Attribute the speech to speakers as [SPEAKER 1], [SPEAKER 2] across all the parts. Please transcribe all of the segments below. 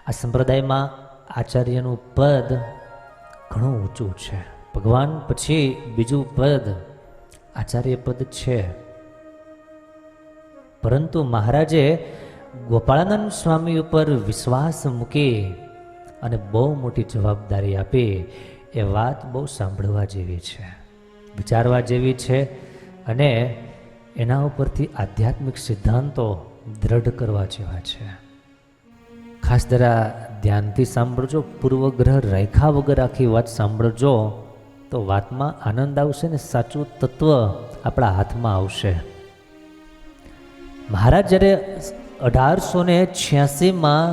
[SPEAKER 1] આ સંપ્રદાયમાં આચાર્યનું પદ ઘણું ઊંચું છે. ભગવાન પછી બીજું પદ આચાર્ય પદ છે. પરંતુ મહારાજે ગોપાળાનંદ સ્વામી ઉપર વિશ્વાસ મૂકી અને બહુ મોટી જવાબદારી આપી. એ વાત બહુ સાંભળવા જેવી છે, વિચારવા જેવી છે અને એના ઉપરથી આધ્યાત્મિક સિદ્ધાંતો દ્રઢ કરવા જેવા છે. ખાસ જરા ધ્યાનથી સાંભળજો, પૂર્વગ્રહ રાખ્યા વગર આખી વાત સાંભળજો તો વાતમાં આનંદ આવશે ને સાચું તત્વ આપણા હાથમાં આવશે. મહારાજ જ્યારે 1886માં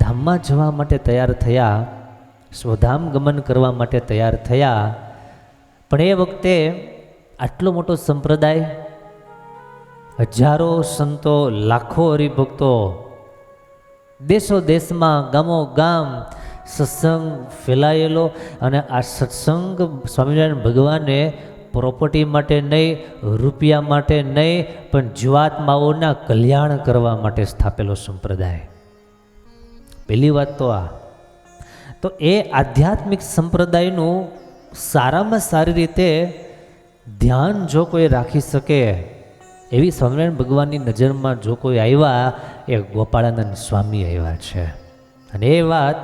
[SPEAKER 1] ધામમાં જવા માટે તૈયાર થયા, સ્વધામ ગમન કરવા માટે તૈયાર થયા, પણ એ વખતે આટલો મોટો સંપ્રદાય, હજારો સંતો, લાખો હરિભક્તો, દેશો દેશમાં ગામો ગામ સત્સંગ ફેલાયેલો, અને આ સત્સંગ સ્વામિનારાયણ ભગવાને પ્રોપર્ટી માટે નહીં, રૂપિયા માટે નહીં, પણ જીવાત્માઓના કલ્યાણ કરવા માટે સ્થાપેલો સંપ્રદાય. પહેલી વાત તો આ. તો એ આધ્યાત્મિક સંપ્રદાયનું સારામાં સારી રીતે ધ્યાન જો કોઈ રાખી શકે એવી સ્વામિનારાયણ ભગવાનની નજરમાં જો કોઈ આવ્યા, એ ગોપાળાનંદ સ્વામી આવ્યા છે. અને એ વાત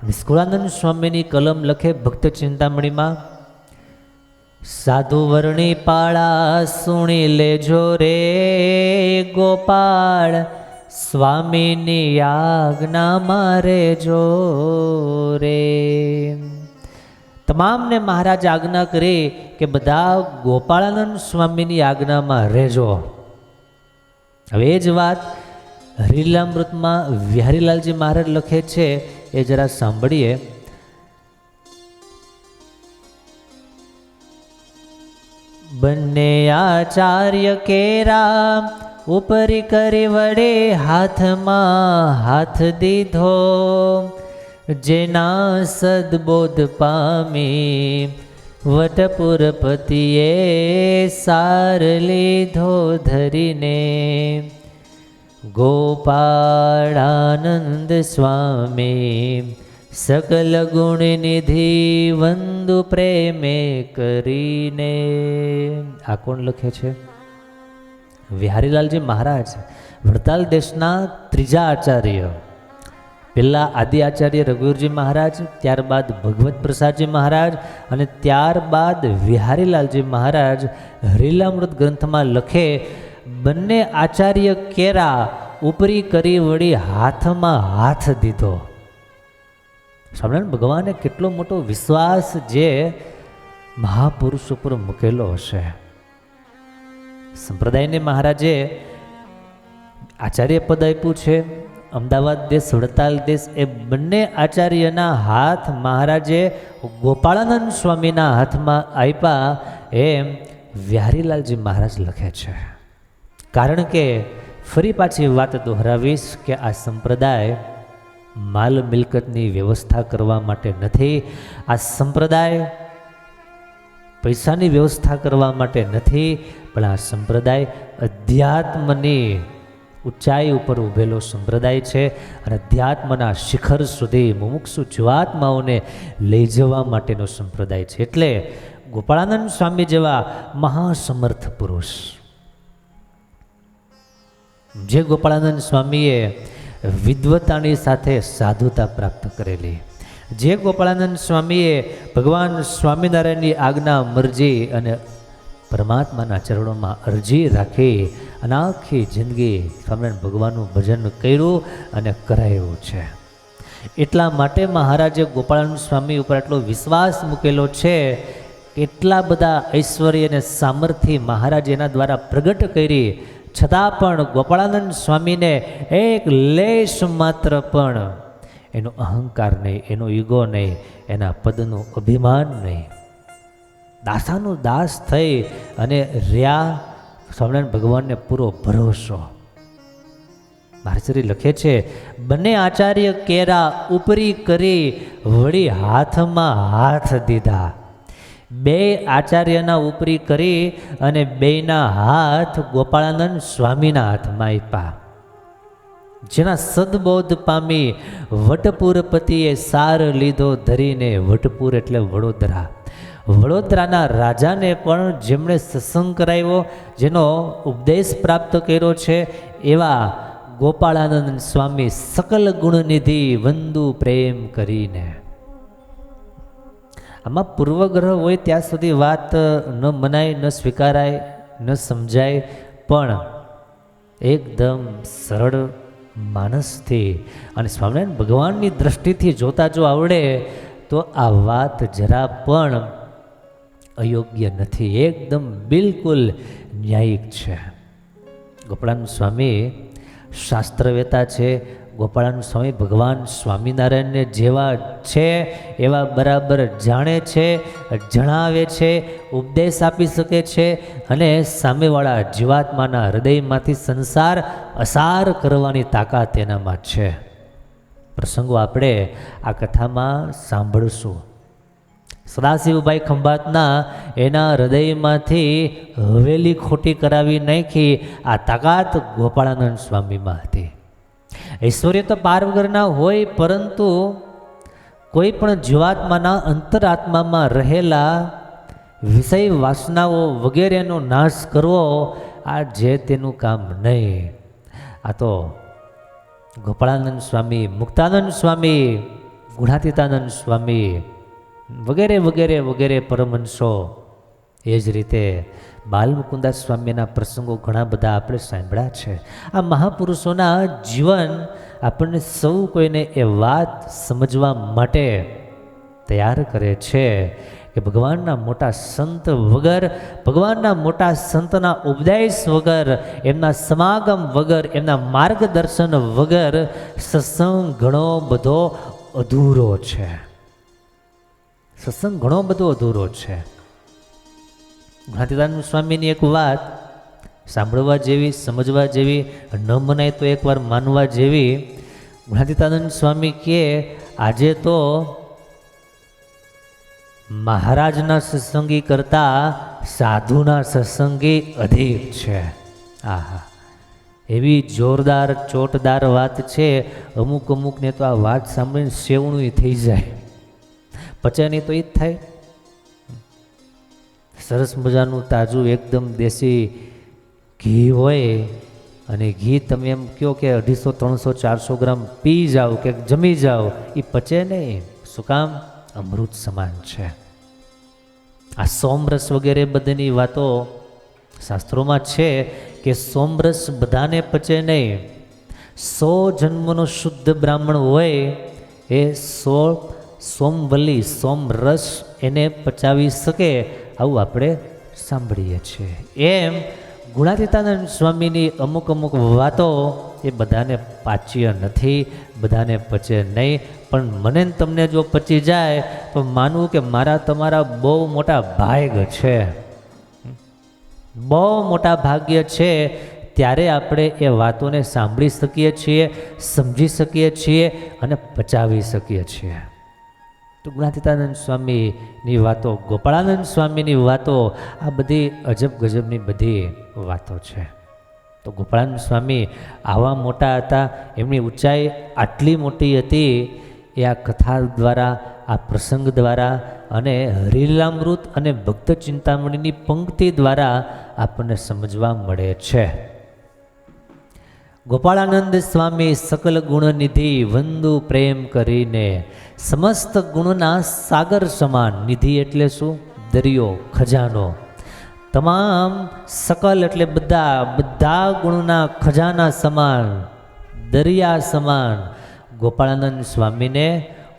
[SPEAKER 1] નિષ્કુળાનંદ સ્વામીની કલમ લખે ભક્ત ચિંતામણીમાં, સાધુ વર્ણી પાળા સુણી લેજો રે ગોપાળ, સ્વામીની આજ્ઞા મારે જો રે. તમામને મહારાજ આજ્ઞા કરી કે બધા ગોપાળાનંદ સ્વામીની આજ્ઞામાં રહેજો. હવે એ જ વાત હરિલામૃતમાં વિહારીલાલજી મહારાજ લખે છે, એ જરા સાંભળીએ. બંને આચાર્ય કેરા ઉપરી કરી વડે હાથમાં હાથ દીધો, જેના સદબોધ પામી વટપુરપતિએ સાર લીધો ધરીને. ગોપાળાનંદ સ્વામી સકલ ગુણ નિધિ વંદુ પ્રેમે કરીને. આ કોણ લખે છે? વિહારીલાલજી મહારાજ, વડતાલ દેશના ત્રીજા આચાર્ય. પહેલા આદિ આચાર્ય રઘુવીરજી મહારાજ, ત્યારબાદ ભગવત પ્રસાદજી મહારાજ અને ત્યારબાદ વિહારીલાલજી મહારાજ હરિલામૃત ગ્રંથમાં લખે, બંને આચાર્ય કેરા ઉપરી કરી વળી હાથમાં હાથ દીધો. સ્વામિનારાયણ ભગવાને કેટલો મોટો વિશ્વાસ જે મહાપુરુષ ઉપર મૂકેલો હશે. સંપ્રદાયને મહારાજે આચાર્ય પદ આપ્યું છે. અમદાવાદ દેશ, વડતાલ દેશ, એ બંને આચાર્યના હાથ મહારાજે ગોપાળાનંદ સ્વામીના હાથમાં આપ્યા, એમ વિહારીલાલજી મહારાજ લખે છે. કારણ કે ફરી પાછી વાત દોહરાવીશ કે આ સંપ્રદાય માલ મિલકતની વ્યવસ્થા કરવા માટે નથી. આ સંપ્રદાય પૈસાની વ્યવસ્થા કરવા માટે નથી, પણ આ સંપ્રદાય અધ્યાત્મની ઊંચાઈ ઉપર ઊભેલો સંપ્રદાય છે અને અધ્યાત્મના શિખર સુધી મુમુક્ષુ જીવાત્માઓને લઈ જવા માટેનો સંપ્રદાય છે. એટલે ગોપાળાનંદ સ્વામી જેવા મહાસમર્થ પુરુષ, જે ગોપાળાનંદ સ્વામીએ વિદ્વતાની સાથે સાધુતા પ્રાપ્ત કરેલી, જે ગોપાળાનંદ સ્વામીએ ભગવાન સ્વામિનારાયણની આજ્ઞા, મરજી અને પરમાત્માના ચરણોમાં અરજી રાખી અને આખી જિંદગી સ્વામિનારાયણ ભગવાનનું ભજન કર્યું અને કરાયું છે. એટલા માટે મહારાજે ગોપાળાનંદ સ્વામી ઉપર આટલો વિશ્વાસ મૂકેલો છે. એટલા બધા ઐશ્વર્ય અને સામર્થ્ય મહારાજ એના દ્વારા પ્રગટ કરી, છતાં પણ ગોપાળાનંદ સ્વામીને એક લેશ માત્ર પણ એનો અહંકાર નહીં, એનો ઈગો નહીં, એના પદનું અભિમાન નહીં. દાસાનું દાસ થઈ અને રહ્યા સ્વામિનારાયણ ભગવાનને પૂરો ભરોસો. મહારાજ લખે છે, બંને આચાર્ય કેરા ઉપરી કરી વળી હાથમાં હાથ દીધા. બે આચાર્યના ઉપરી કરી અને બેના હાથ ગોપાળાનંદ સ્વામીના હાથમાં આપ્યા. જેના સદબોધ પામી વટપુરપતિએ સાર લીધો ધરીને. વટપુર એટલે વડોદરા. વડોદરાના રાજાને પણ જેમણે સત્સંગ કરાવ્યો, જેનો ઉપદેશ પ્રાપ્ત કર્યો છે, એવા ગોપાળાનંદ સ્વામી સકલ ગુણનિધિ વંદુ પ્રેમ કરીને. આમાં પૂર્વગ્રહ હોય ત્યાં સુધી વાત ન મનાય, ન સ્વીકારાય, ન સમજાય, પણ એકદમ સરળ માનસથી અને સ્વામિનારાયણ ભગવાનની દ્રષ્ટિથી જોતા જો આવડે તો આ વાત જરા પણ અયોગ્ય નથી, એકદમ બિલકુલ ન્યાયિક છે. ગોપાળાનંદ સ્વામી શાસ્ત્રવેતા છે. ગોપાળાનંદ સ્વામી ભગવાન સ્વામિનારાયણને જેવા છે એવા બરાબર જાણે છે, જણાવે છે, ઉપદેશ આપી શકે છે અને સામેવાળા જીવાત્માના હૃદયમાંથી સંસાર અસાર કરવાની તાકાત એનામાં છે. પ્રસંગો આપણે આ કથામાં સાંભળશું. સદાશિવભાઈ ખંભાતના એના હૃદયમાંથી હવેલી ખોટી કરાવી નાખી આ તાકાત ગોપાળાનંદ સ્વામીમાં હતી. ઐશ્વર્ય તો પાર વગરના હોય, પરંતુ કોઈ પણ જીવાત્માના અંતરાત્મામાં રહેલા વિષય વાસનાઓ વગેરેનો નાશ કરવો આ જે તેનું કામ નહીં. આ તો ગોપાળાનંદ સ્વામી, મુક્તાનંદ સ્વામી, ગુણાતીતાનંદ સ્વામી વગેરે વગેરે વગેરે પરમહંસો, એ જ રીતે બાલમુકુદાસ સ્વામીના પ્રસંગો ઘણા બધા આપણે સાંભળ્યા છે. આ મહાપુરુષોના જીવન આપણને સૌ કોઈને એ વાત સમજવા માટે તૈયાર કરે છે કે ભગવાનના મોટા સંત વગર, ભગવાનના મોટા સંતના ઉપદેશ વગર, એમના સમાગમ વગર, એમના માર્ગદર્શન વગર સત્સંગ ઘણો બધો અધૂરો છે. સત્સંગ ઘણો બધો અધૂરો છે. ગુણાતીતાનંદ સ્વામીની એક વાત સાંભળવા જેવી, સમજવા જેવી, ન મનાય તો એકવાર માનવા જેવી. ગુણાતીતાનંદ સ્વામી કહે, આજે તો મહારાજના સત્સંગી કરતાં સાધુના સત્સંગી અધિક છે. આહા, એવી જોરદાર ચોટદાર વાત છે. અમુક અમુકને તો આ વાત સાંભળીને સેવણું થઈ જાય, પચે નહીં તો એ જ થાય. સરસ મજાનું તાજું એકદમ દેશી ઘી હોય અને ઘી તમે એમ કહો કે 250, 300, 400 ગ્રામ પી જાઓ કે જમી જાઓ, એ પચે નહીં. શું કામ? અમૃત સમાન છે. આ સોમરસ વગેરે બધાની વાતો શાસ્ત્રોમાં છે કે સોમરસ બધાને પચે નહીં. 100 જન્મનો શુદ્ધ બ્રાહ્મણ હોય એ 100 સોમવલ્લી, સોમરસ એને પચાવી શકે, આવું આપણે સાંભળીએ છીએ. એમ ગુણાતીતાનંદ સ્વામીની અમુક અમુક વાતો એ બધાને પાચ્ય નથી, બધાને પચે નહીં. પણ મને તમને જો પચી જાય તો માનવું કે મારા તમારા બહુ મોટા ભાગ્ય છે, બહુ મોટા ભાગ્ય છે. ત્યારે આપણે એ વાતોને સાંભળી શકીએ છીએ, સમજી શકીએ છીએ અને પચાવી શકીએ છીએ. તો ગુણાતીતાનંદ સ્વામીની વાતો, ગોપાળાનંદ સ્વામીની વાતો, આ બધી અજબ ગજબની બધી વાતો છે. તો ગોપાળાનંદ સ્વામી આવા મોટા હતા, એમની ઊંચાઈ આટલી મોટી હતી, એ આ કથા દ્વારા, આ પ્રસંગ દ્વારા અને હરિલીલામૃત અને ભક્ત ચિંતામણીની પંક્તિ દ્વારા આપણને સમજવા મળે છે. ગોપાળાનંદ સ્વામી સકલ ગુણનિધિ વંદુ પ્રેમ કરીને, સમસ્ત ગુણના સાગર સમાન. નિધિ એટલે શું? દરિયો, ખજાનો. તમામ સકલ એટલે બધા, બધા ગુણના ખજાના સમાન, દરિયા સમાન ગોપાળાનંદ સ્વામીને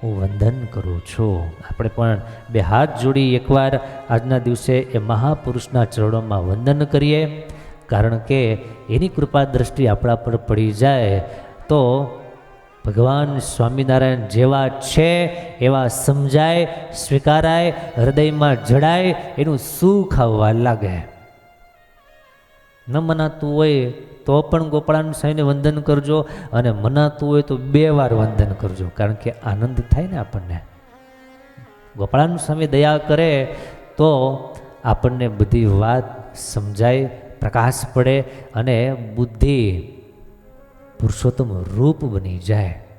[SPEAKER 1] હું વંદન કરું છું. આપણે પણ બે હાથ જોડી એકવાર આજના દિવસે એ મહાપુરુષના ચરણોમાં વંદન કરીએ. કારણ કે એની કૃપા દ્રષ્ટિ આપણા પર પડી જાય તો ભગવાન સ્વામિનારાયણ જેવા છે એવા સમજાય, સ્વીકારાય, હૃદયમાં જડાય, એનું સુખ આવવા લાગે. ન મનાતું હોય તો પણ ગોપાળાનંદ સ્વામીને વંદન કરજો, અને મનાતું હોય તો 2 વાર વંદન કરજો, કારણ કે આનંદ થાય ને આપણને. ગોપાળાનંદ સ્વામી દયા કરે તો આપણને બધી વાત સમજાય, પ્રકાશ પડે અને બુદ્ધિ પુરુષોત્તમ રૂપ બની જાય.